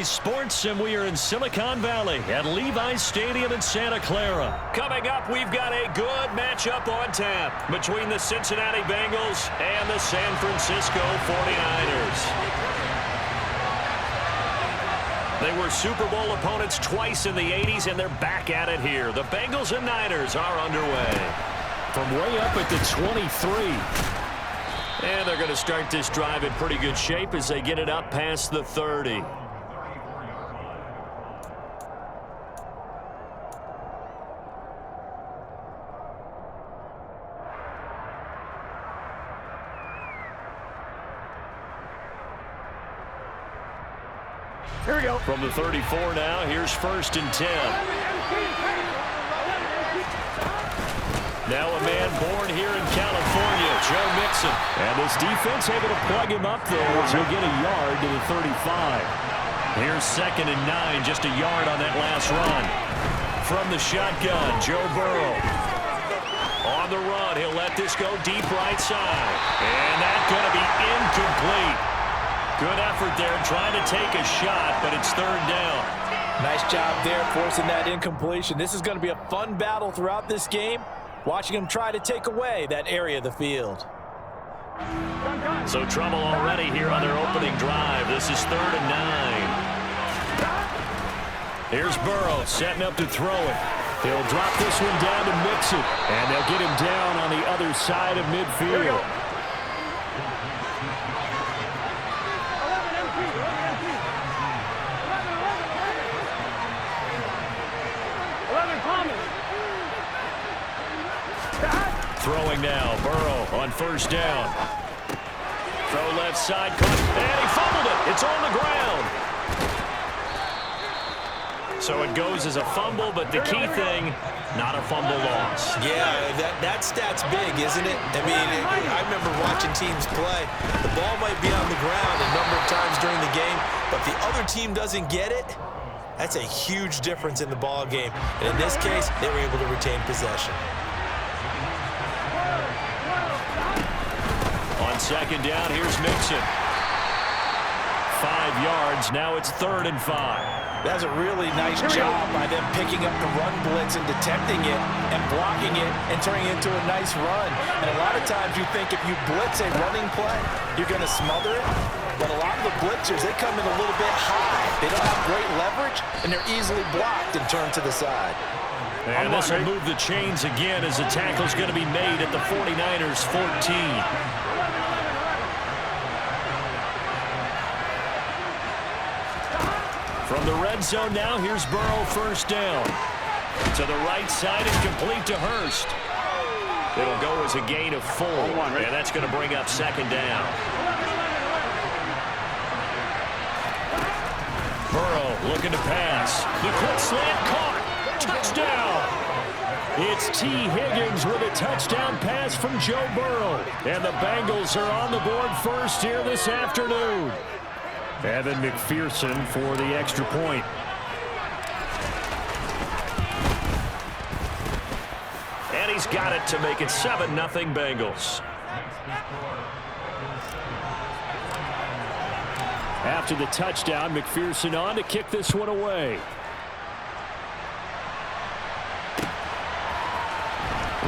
Phillies Sports, and we are in Silicon Valley at Levi's Stadium in Santa Clara. Coming up, we've got a good matchup on tap between the Cincinnati Bengals and the San Francisco 49ers. They were Super Bowl opponents twice in the 80s, and they're back at it here. The Bengals and Niners are underway. From way up at the 23. And they're going to start this drive in pretty good shape as they get it up past the 30. Here we go. From the 34 now, here's 1st and 10. Now a man born here in California, Joe Mixon. And this defense able to plug him up, though, as he'll get a yard to the 35. Here's 2nd and 9, just a yard on that last run. From the shotgun, Joe Burrow. On the run, he'll let this go deep right side. And that's going to be incomplete. Good effort there, trying to take a shot, but it's 3rd down. Nice job there, forcing that incompletion. This is going to be a fun battle throughout this game. Watching him try to take away that area of the field. So trouble already here on their opening drive. This is 3rd and 9. Here's Burrow setting up to throw it. He'll drop this one down to Mixon. And they'll get him down on the other side of midfield. Throwing now, Burrow on 1st down. Throw left side, caught, and he fumbled it. It's on the ground. So it goes as a fumble, but the key thing, not a fumble loss. Yeah, that stat's big, isn't it? I mean, I remember watching teams play. The ball might be on the ground a number of times during the game, but the other team doesn't get it. That's a huge difference in the ball game. And in this case, they were able to retain possession. On 2nd down, here's Mixon. 5 yards. Now it's 3rd and 5. That's a really nice job by them picking up the run blitz and detecting it and blocking it and turning it into a nice run. And a lot of times you think if you blitz a running play, you're going to smother it. But a lot of the blitzers, they come in a little bit high. They don't have great leverage, and they're easily blocked and turned to the side. And this will move the chains again as the tackle's going to be made at the 49ers 14. From the red zone now, here's Burrow 1st down. To the right side and complete to Hurst. It'll go as a gain of 4, and that's going to bring up 2nd down. Burrow looking to pass. The quick slant caught. Touchdown. It's T. Higgins with a touchdown pass from Joe Burrow. And the Bengals are on the board first here this afternoon. Evan McPherson for the extra point. And he's got it to make it 7-0 Bengals. After the touchdown, McPherson on to kick this one away.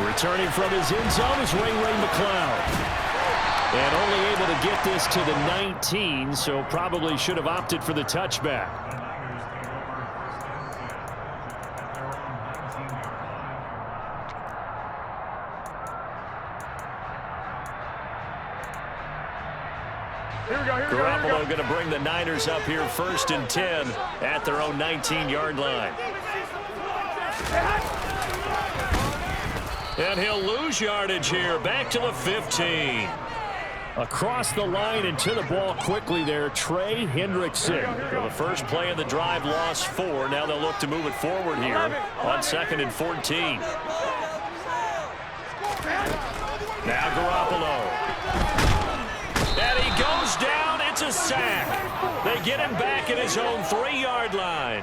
Returning from his end zone is Ray McCloud. And only able to get this to the 19, so probably should have opted for the touchback. Garoppolo going to bring the Niners up here 1st and 10 at their own 19-yard line. And he'll lose yardage here, back to the 15. Across the line and to the ball quickly there, Trey Hendrickson. Well, the first play of the drive lost 4. Now they'll look to move it forward here on 2nd and 14. Now Garoppolo. And he goes down. It's a sack. They get him back at his own 3-yard line.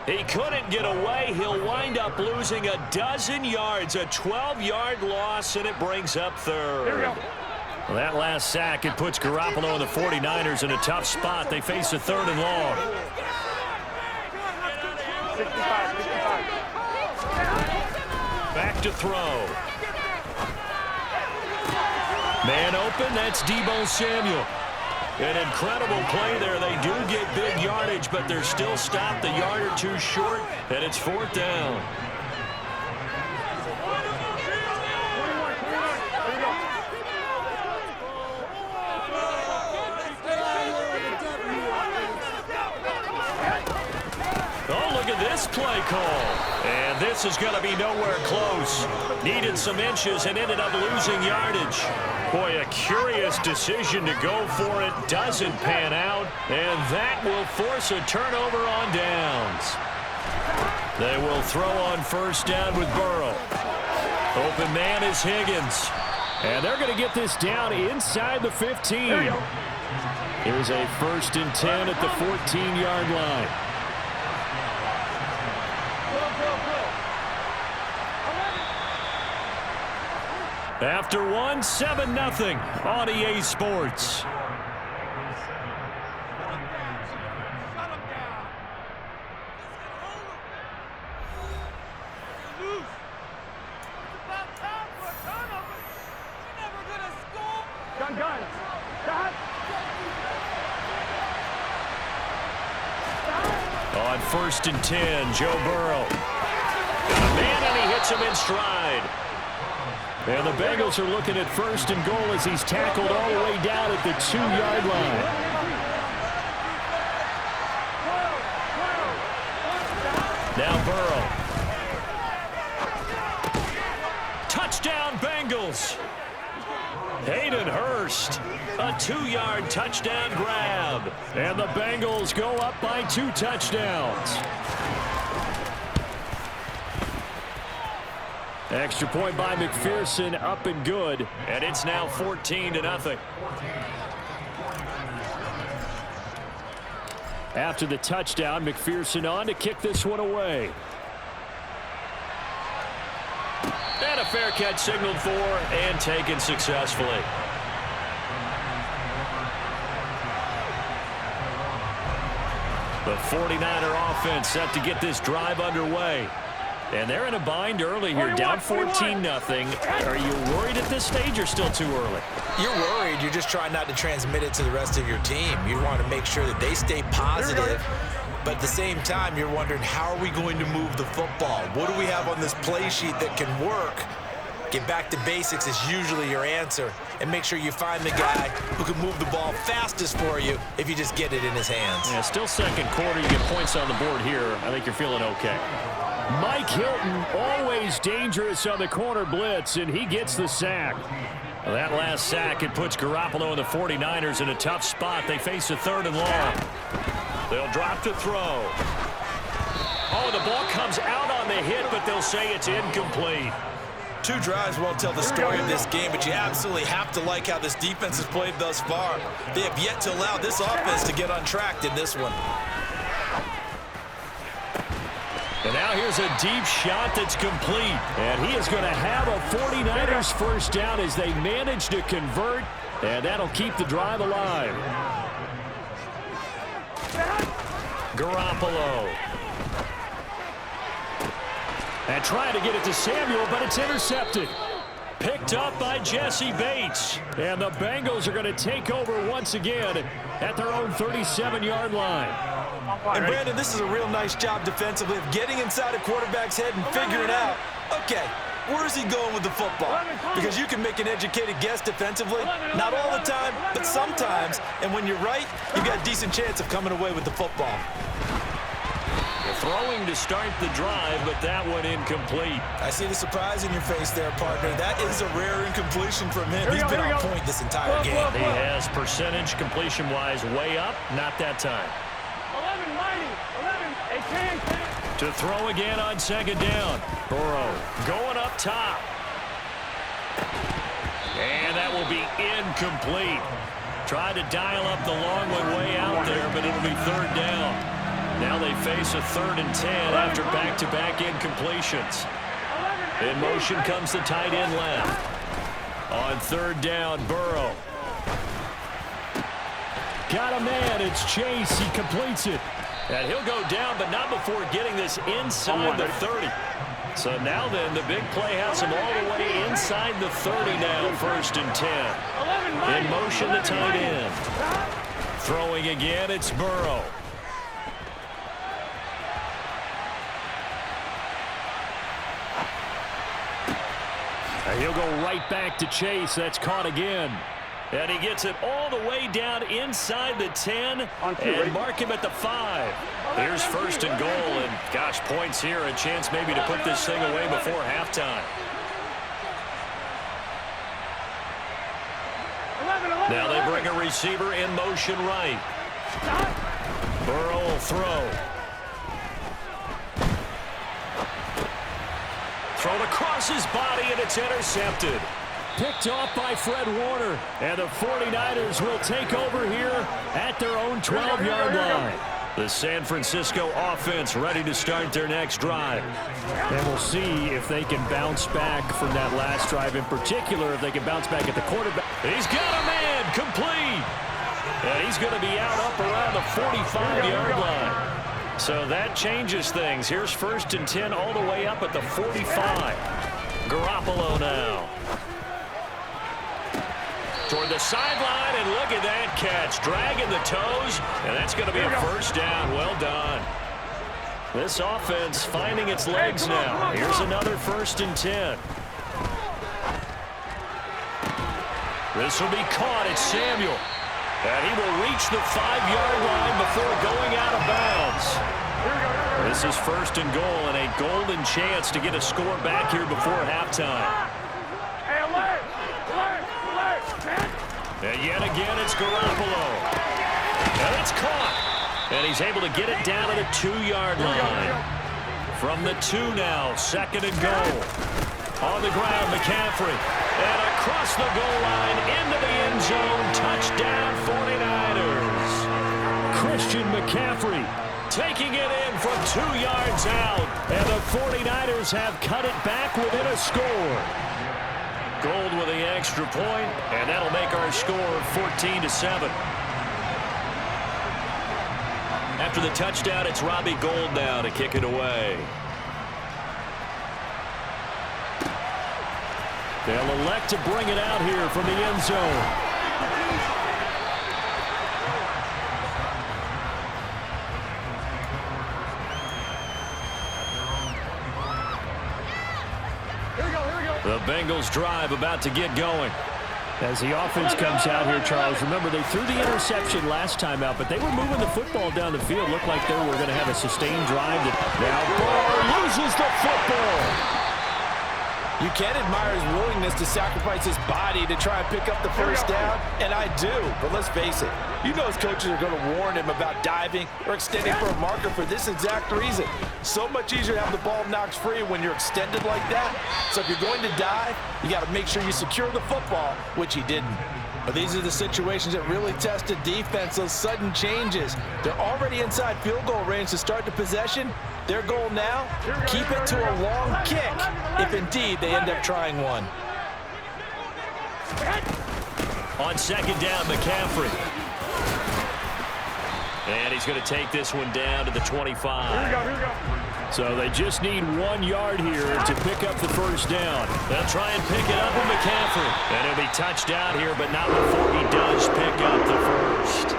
He couldn't get away. He'll wind up losing a dozen yards, a 12-yard loss, and it brings up 3rd. Well, that last sack, it puts Garoppolo and the 49ers in a tough spot. They face a 3rd and long. Back to throw. Man open, that's Deebo Samuel. An incredible play there. They do get big yardage, but they're still stopped a yard or two short, and it's 4th down. Oh, look at this play call. And this is going to be nowhere close. Needed some inches and ended up losing yardage. Boy, a curious decision to go for it. Doesn't pan out. And that will force a turnover on downs. They will throw on 1st down with Burrow. Open man is Higgins. And they're going to get this down inside the 15. Here's a 1st and 10 at the 14-yard line. After one, 7-0 on EA Sports. On 1st and 10, Joe Burrow. Got a man, and he hits him in stride. And the Bengals are looking at 1st and goal as he's tackled all the way down at the 2-yard line. Now Burrow. Touchdown Bengals. Hayden Hurst. A 2-yard touchdown grab. And the Bengals go up by 2 touchdowns. Extra point by McPherson, up and good, and it's now 14-0. After the touchdown, McPherson on to kick this one away. And a fair catch signaled for and taken successfully. The 49er offense set to get this drive underway. And they're in a bind early here, down 14-0. Are you worried at this stage or still too early? You're worried. You're just trying not to transmit it to the rest of your team. You want to make sure that they stay positive. But at the same time, you're wondering, how are we going to move the football? What do we have on this play sheet that can work? Get back to basics is usually your answer. And make sure you find the guy who can move the ball fastest for you if you just get it in his hands. Yeah, still 2nd quarter. You get points on the board here. I think you're feeling okay. Mike Hilton, always dangerous on the corner blitz, and he gets the sack. Well, that last sack, it puts Garoppolo and the 49ers in a tough spot. They face a 3rd and long. They'll drop to throw. Oh, the ball comes out on the hit, but they'll say it's incomplete. 2 drives won't tell the story of this game, but you absolutely have to like how this defense has played thus far. They have yet to allow this offense to get untracked in this one. And now here's a deep shot that's complete. And he is going to have a 49ers 1st down as they manage to convert. And that'll keep the drive alive. Garoppolo. And trying to get it to Samuel, but it's intercepted. Picked up by Jesse Bates. And the Bengals are going to take over once again at their own 37-yard line. And Brandon, this is a real nice job defensively of getting inside a quarterback's head and figuring out, okay, where is he going with the football? Because you can make an educated guess defensively, not all the time, but sometimes. And when you're right, you've got a decent chance of coming away with the football. Throwing to start the drive, but that one incomplete. I see the surprise in your face there, partner. That is a rare incompletion from him. He's been on point this entire game. He has percentage completion-wise way up, not that time. 11, to throw again on 2nd down. Burrow going up top. And that will be incomplete. Tried to dial up the long one way out there, but it'll be 3rd down. Now they face a 3rd and 10 after back-to-back incompletions. In motion comes the tight end left. On third down, Burrow. Got a man. It's Chase. He completes it. And he'll go down, but not before getting this inside the 30. So now then, the big play has him all the way inside the 30 now, 1st and 10. In motion, the tight end. Throwing again, it's Burrow. And he'll go right back to Chase. That's caught again. And he gets it all the way down inside the 10 and mark him at the 5. Here's 1st and goal, and gosh, points here, a chance maybe to put this thing away before halftime. Now they bring a receiver in motion right. Burrow will throw. Thrown across his body, and it's intercepted. Picked off by Fred Warner. And the 49ers will take over here at their own 12-yard line. The San Francisco offense ready to start their next drive. And we'll see if they can bounce back from that last drive. In particular, if they can bounce back at the quarterback. He's got a man complete. And he's going to be out up around the 45-yard line. So that changes things. Here's 1st and 10 all the way up at the 45. Garoppolo now. Toward the sideline, and look at that catch. Dragging the toes, and that's going to be a 1st down. Well done. This offense finding its legs now. Here's another 1st and 10. This will be caught. It's Samuel. And he will reach the 5-yard line before going out of bounds. This is 1st and goal, and a golden chance to get a score back here before halftime. And yet again, it's Garoppolo. And it's caught. And he's able to get it down to the 2-yard line. From the 2 now, 2nd and goal. On the ground, McCaffrey. And across the goal line, into the end zone. Touchdown, 49ers. Christian McCaffrey taking it in from 2 yards out. And the 49ers have cut it back within a score. Gold with the extra point, and that'll make our score 14-7. After the touchdown, it's Robbie Gould now to kick it away. They'll elect to bring it out here from the end zone. The Bengals drive about to get going. As the offense comes out here, Charles, remember they threw the interception last time out, but they were moving the football down the field. Looked like they were going to have a sustained drive. Now Burrow loses the football. You can admire his willingness to sacrifice his body to try and pick up the 1st down, and I do, but let's face it. You know his coaches are going to warn him about diving or extending for a marker for this exact reason. So much easier to have the ball knocked free when you're extended like that. So if you're going to dive, you got to make sure you secure the football, which he didn't. But these are the situations that really test a defense, those sudden changes. They're already inside field goal range to start the possession. Their goal now, keep it to a long kick, if indeed they end up trying one. On 2nd down, McCaffrey. And he's going to take this one down to the 25. Here we go. So they just need 1 yard here to pick up the 1st down. They'll try and pick it up with McCaffrey. And he'll be touched down here, but not before he does pick up the 1st.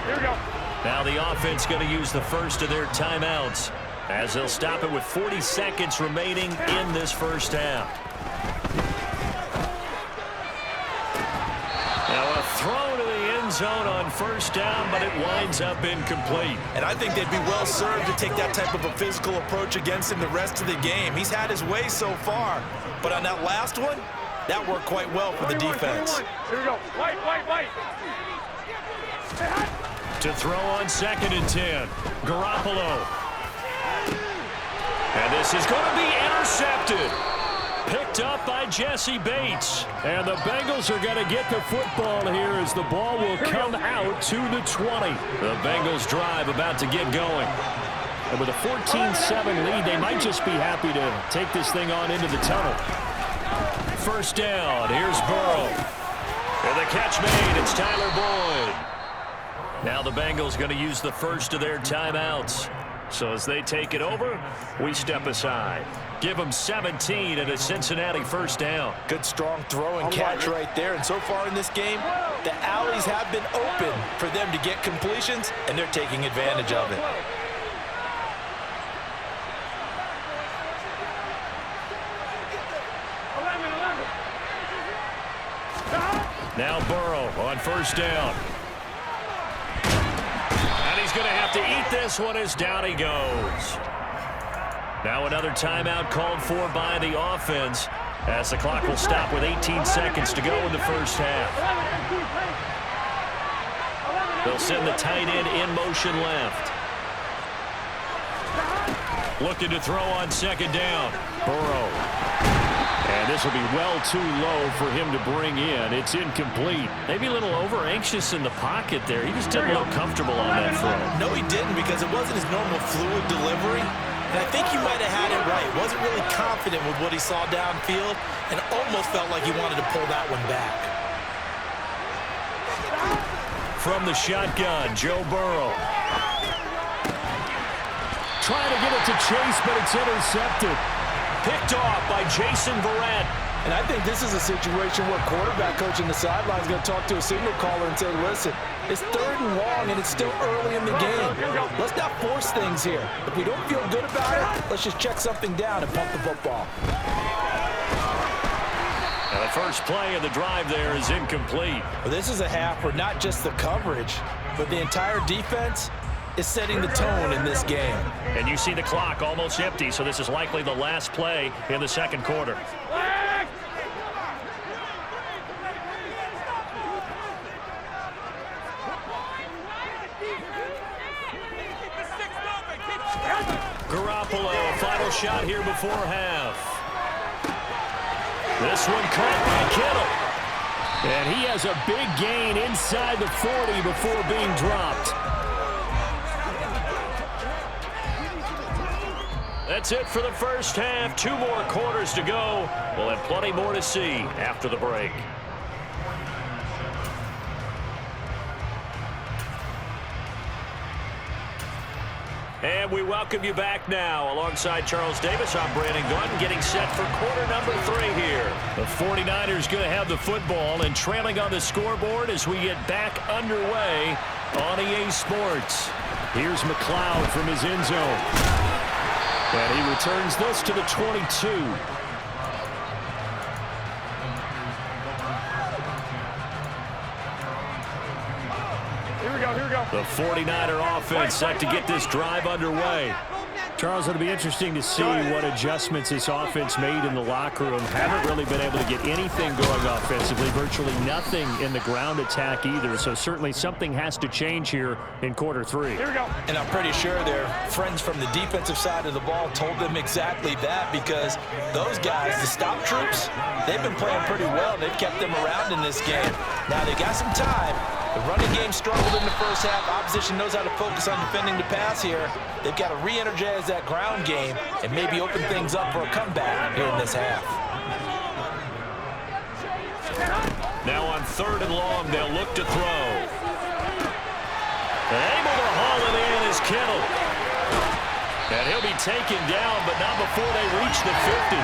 Here we go. Now the offense going to use the first of their timeouts, as they'll stop it with 40 seconds remaining in this 1st half. Now a throw to the end zone on 1st down, but it winds up incomplete. And I think they'd be well served to take that type of a physical approach against him the rest of the game. He's had his way so far, but on that last one, that worked quite well for the defense. Here we go. Wait. To throw on 2nd and 10, Garoppolo. And this is going to be intercepted. Picked up by Jesse Bates. And the Bengals are going to get the football here as the ball will come out to the 20. The Bengals drive about to get going. And with a 14-7 lead, they might just be happy to take this thing on into the tunnel. first down. Here's Burrow. And the catch made. It's Tyler Boyd. Now the Bengals going to use the first of their timeouts. So as they take it over, we step aside. Give them 17 and a Cincinnati first down. Good strong throw and catch right there. And so far in this game, the alleys have been open for them to get completions, and they're taking advantage of it. Now Burrow on first down. And he's going to have to eat this one as down he goes. Now another timeout called for by the offense as the clock will stop with 18 seconds to go in the first half. They'll send the tight end in motion left. Looking to throw on second down. Burrow. And this will be well too low for him to bring in. It's incomplete. Maybe a little over-anxious in the pocket there. He just didn't look comfortable on that throw. No, he didn't, because it wasn't his normal fluid delivery. And I think he might have had it right. Wasn't really confident with what he saw downfield and almost felt like he wanted to pull that one back. From the shotgun, Joe Burrow. Trying to get it to Chase, but it's intercepted. Picked off by Jason Verrett. And I think this is a situation where quarterback coach in the sideline is going to talk to a signal caller and say, listen, it's 3rd and long, and it's still early in the game. Let's not force things here. If we don't feel good about it, let's just check something down and pump the football. Now the first play of the drive there is incomplete. Well, this is a half where not just the coverage, but the entire defense is setting the tone in this game. And you see the clock almost empty, so this is likely the last play in the second quarter. Garoppolo, final shot here before half. This one caught by Kittle. And he has a big gain inside the 40 before being dropped. That's it for the first half. 2 more quarters to go. We'll have plenty more to see after the break. And we welcome you back now. Alongside Charles Davis, I'm Brandon Gunn, getting set for quarter number 3 here. The 49ers going to have the football and trailing on the scoreboard as we get back underway on EA Sports. Here's McLeod from his end zone. And he returns this to the 22. Here we go. The 49er offense set to get this drive underway. Charles, it'll be interesting to see what adjustments this offense made in the locker room. Haven't really been able to get anything going offensively, virtually nothing in the ground attack either. So certainly something has to change here in quarter 3. Here we go. And I'm pretty sure their friends from the defensive side of the ball told them exactly that, because those guys, the stop troops, they've been playing pretty well. They've kept them around in this game. Now they got some time. The running game struggled in the first half. Opposition knows how to focus on defending the pass here. They've got to re-energize that ground game and maybe open things up for a comeback here in this half. Now on 3rd and long, they'll look to throw. Able to haul it in is Kittle. And he'll be taken down, but not before they reach the 50.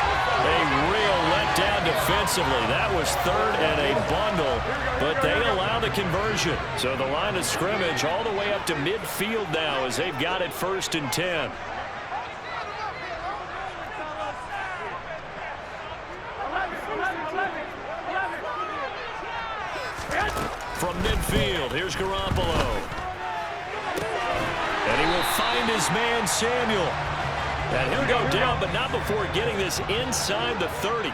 A real letdown defensively. That was 3rd and a bundle, but they allow the conversion. So the line of scrimmage all the way up to midfield now as they've got it 1st and 10. From midfield, here's Garoppolo. And he will find his man, Samuel. And he'll go down, but not before getting this inside the 30.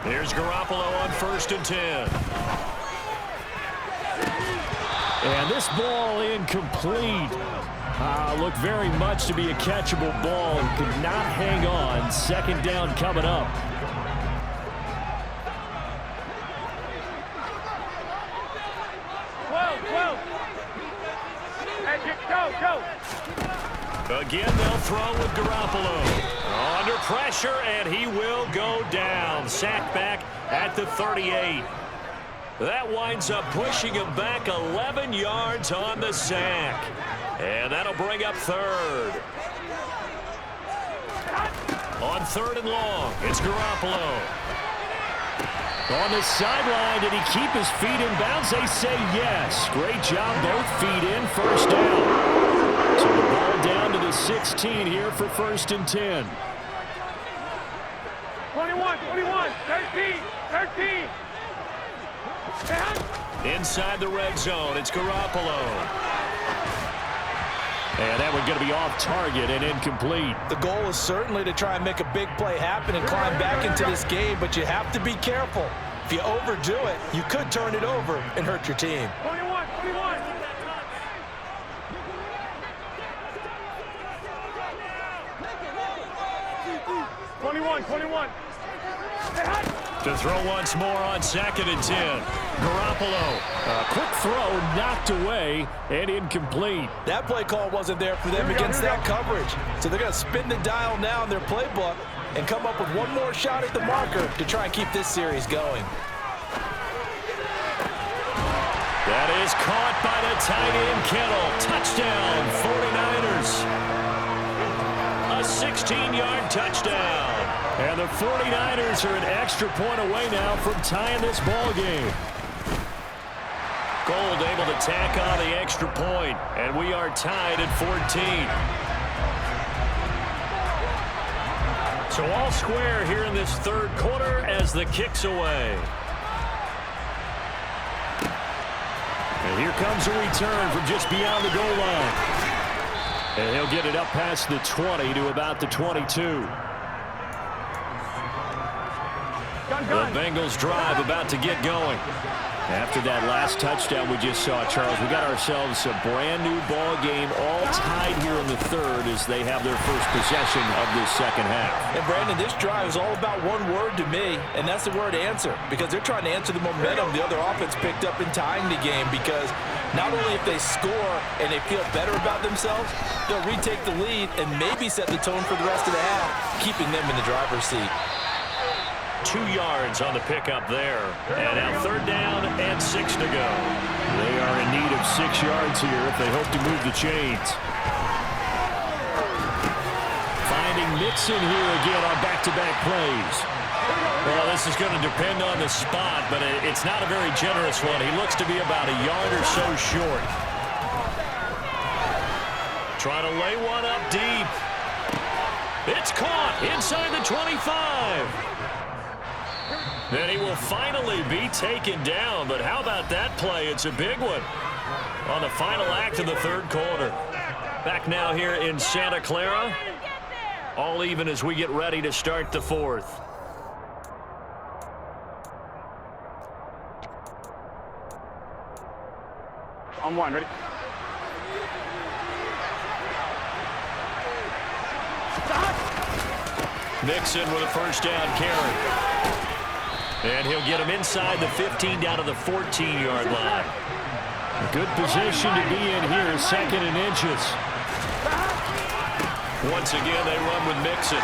Here's Garoppolo on 1st and 10. And this ball incomplete. Looked very much to be a catchable ball and could not hang on. 2nd down coming up. Again, they'll throw with Garoppolo. Under pressure, and he will go down. Sacked back at the 38. That winds up pushing him back 11 yards on the sack. And that'll bring up third. On third and long, it's Garoppolo. On the sideline, did he keep his feet in bounds? They say yes. Great job, both feet in, first down. So the ball down to the 16 here for 1st and 10. 21, 13. Inside the red zone, it's Garoppolo. And that one's going to be off target and incomplete. The goal is certainly to try and make a big play happen and climb back into this game, but you have to be careful. If you overdo it, you could turn it over and hurt your team. 21. To throw once more on 2nd and 10. Garoppolo, a quick throw knocked away and incomplete. That play call wasn't there for them against that coverage. So they're going to spin the dial now in their playbook and come up with one more shot at the marker to try and keep this series going. That is caught by the tight end Kittle. Touchdown, 49ers. A 16-yard touchdown. And the 49ers are an extra point away now from tying this ball game. Gold able to tack on the extra point, and we are tied at 14. So all square here in this third quarter as the kick's away. And here comes a return from just beyond the goal line. And he'll get it up past the 20 to about the 22. The Bengals drive about to get going. After that last touchdown we just saw, Charles, we got ourselves a brand new ball game, all tied here in the third as they have their first possession of this second half. And Brandon, this drive is all about one word to me, and that's the word answer, because they're trying to answer the momentum the other offense picked up in tying the game, because not only if they score and they feel better about themselves, they'll retake the lead and maybe set the tone for the rest of the half, keeping them in the driver's seat. 2 yards on the pickup there. And now 3rd down and 6 to go. They are in need of 6 yards here if they hope to move the chains. Finding Mixon here again on back-to-back plays. Well, this is going to depend on the spot, but it's not a very generous one. He looks to be about a yard or so short. Trying to lay one up deep. It's caught inside the 25. Then he will finally be taken down, but how about that play? It's a big one on the final act of the third quarter. Back now here in Santa Clara. All even as we get ready to start the fourth. On one, ready? Mixon with a first down carry. And he'll get him inside the 15 down to the 14-yard line. A good position to be in here, 2nd and inches. Once again, they run with Mixon.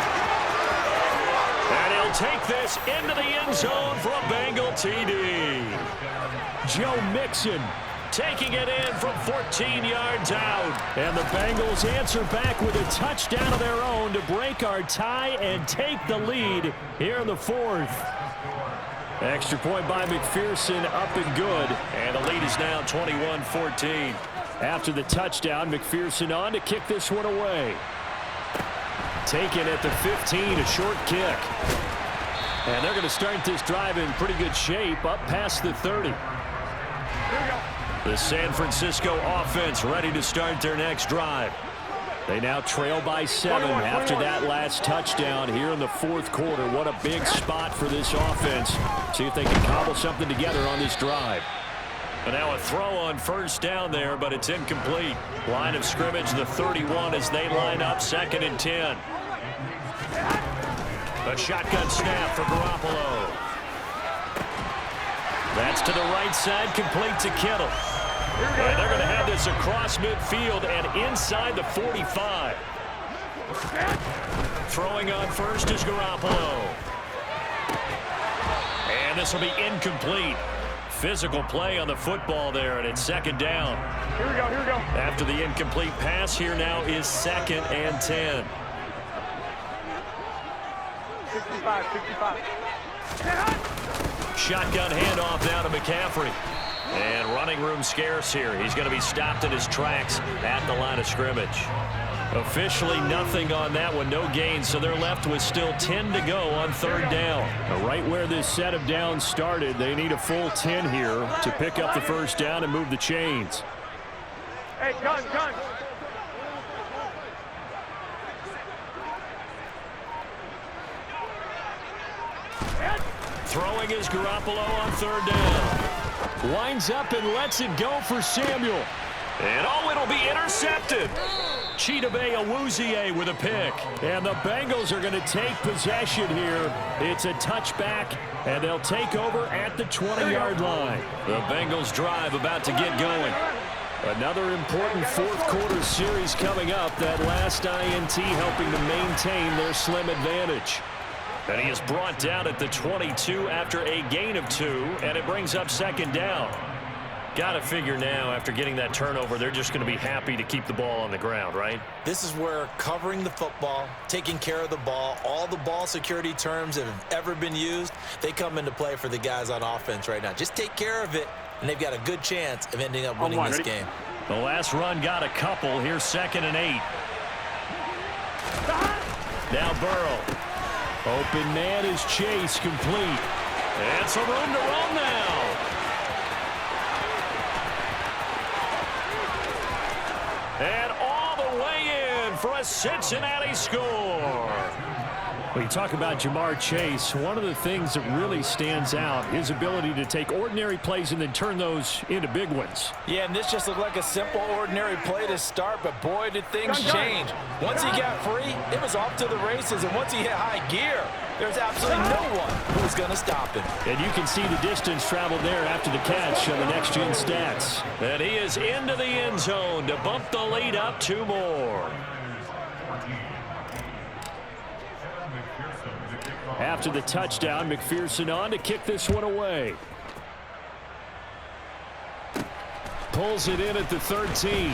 And he'll take this into the end zone for a Bengal TD. Joe Mixon taking it in from 14 yards out. And the Bengals answer back with a touchdown of their own to break our tie and take the lead here in the fourth. Extra point by McPherson, up and good. And the lead is now 21-14. After the touchdown, McPherson on to kick this one away. Taken at the 15, a short kick. And they're going to start this drive in pretty good shape, up past the 30. The San Francisco offense ready to start their next drive. They now trail by 7 after that last touchdown here in the fourth quarter. What a big spot for this offense. See if they can cobble something together on this drive. And now a throw on first down there, but it's incomplete. Line of scrimmage, the 31 as they line up 2nd and 10. A shotgun snap for Garoppolo. That's to the right side, complete to Kittle. And they're going to have this across midfield and inside the 45. Throwing on first is Garoppolo. And this will be incomplete. Physical play on the football there, and it's second down. Here we go. After the incomplete pass, here now is 2nd and 10. 65. Shotgun handoff now to McCaffrey. And running room scarce here. He's going to be stopped in his tracks at the line of scrimmage. Officially nothing on that one, no gain, so they're left with still 10 to go on 3rd down. Right where this set of downs started, they need a full 10 here to pick up the first down and move the chains. Hey, gun. Throwing is Garoppolo on 3rd down. Winds up and lets it go for Samuel. And it'll be intercepted. Chidobe Awuzie with a pick. And the Bengals are going to take possession here. It's a touchback, and they'll take over at the 20-yard line. The Bengals drive about to get going. Another important fourth-quarter series coming up. That last INT helping to maintain their slim advantage. And he is brought down at the 22 after a gain of 2, and it brings up 2nd down. Got to figure now, after getting that turnover, they're just going to be happy to keep the ball on the ground, right? This is where covering the football, taking care of the ball, all the ball security terms that have ever been used, they come into play for the guys on offense right now. Just take care of it, and they've got a good chance of ending up winning this game. The last run got a couple. Here's 2nd and 8. Now Burrow. Open man is Chase, complete. And some room to run now. And all the way in for a Cincinnati score. When you talk about Jamar Chase, one of the things that really stands out, his ability to take ordinary plays and then turn those into big ones. Yeah, and this just looked like a simple, ordinary play to start, but boy, did things change. Once he got free, it was off to the races, and once he hit high gear, there's absolutely no one who's going to stop him. And you can see the distance traveled there after the catch on the next-gen stats. And he is into the end zone to bump the lead up 2 more. After the touchdown, McPherson on to kick this one away. Pulls it in at the 13.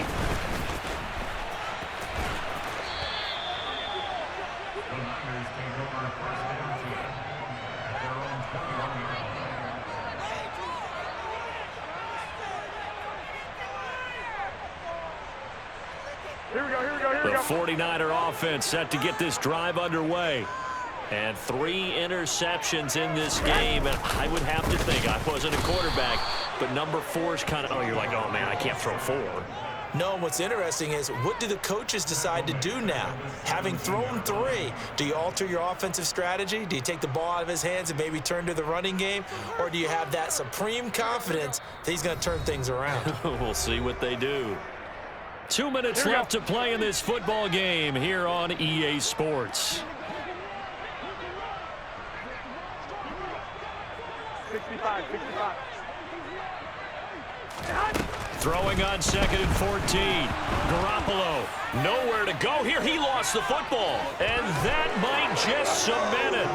Here we go. The 49er offense set to get this drive underway. And 3 interceptions in this game, and I would have to think, I wasn't a quarterback, but number 4 is kind of, you're like, oh man, I can't throw 4. No, and what's interesting is, what do the coaches decide to do now? Having thrown 3, do you alter your offensive strategy? Do you take the ball out of his hands and maybe turn to the running game? Or do you have that supreme confidence that he's going to turn things around? We'll see what they do. 2 minutes left to play in this football game here on EA Sports. 65. Throwing on 2nd and 14. Garoppolo, nowhere to go here. He lost the football, and that might just cement it.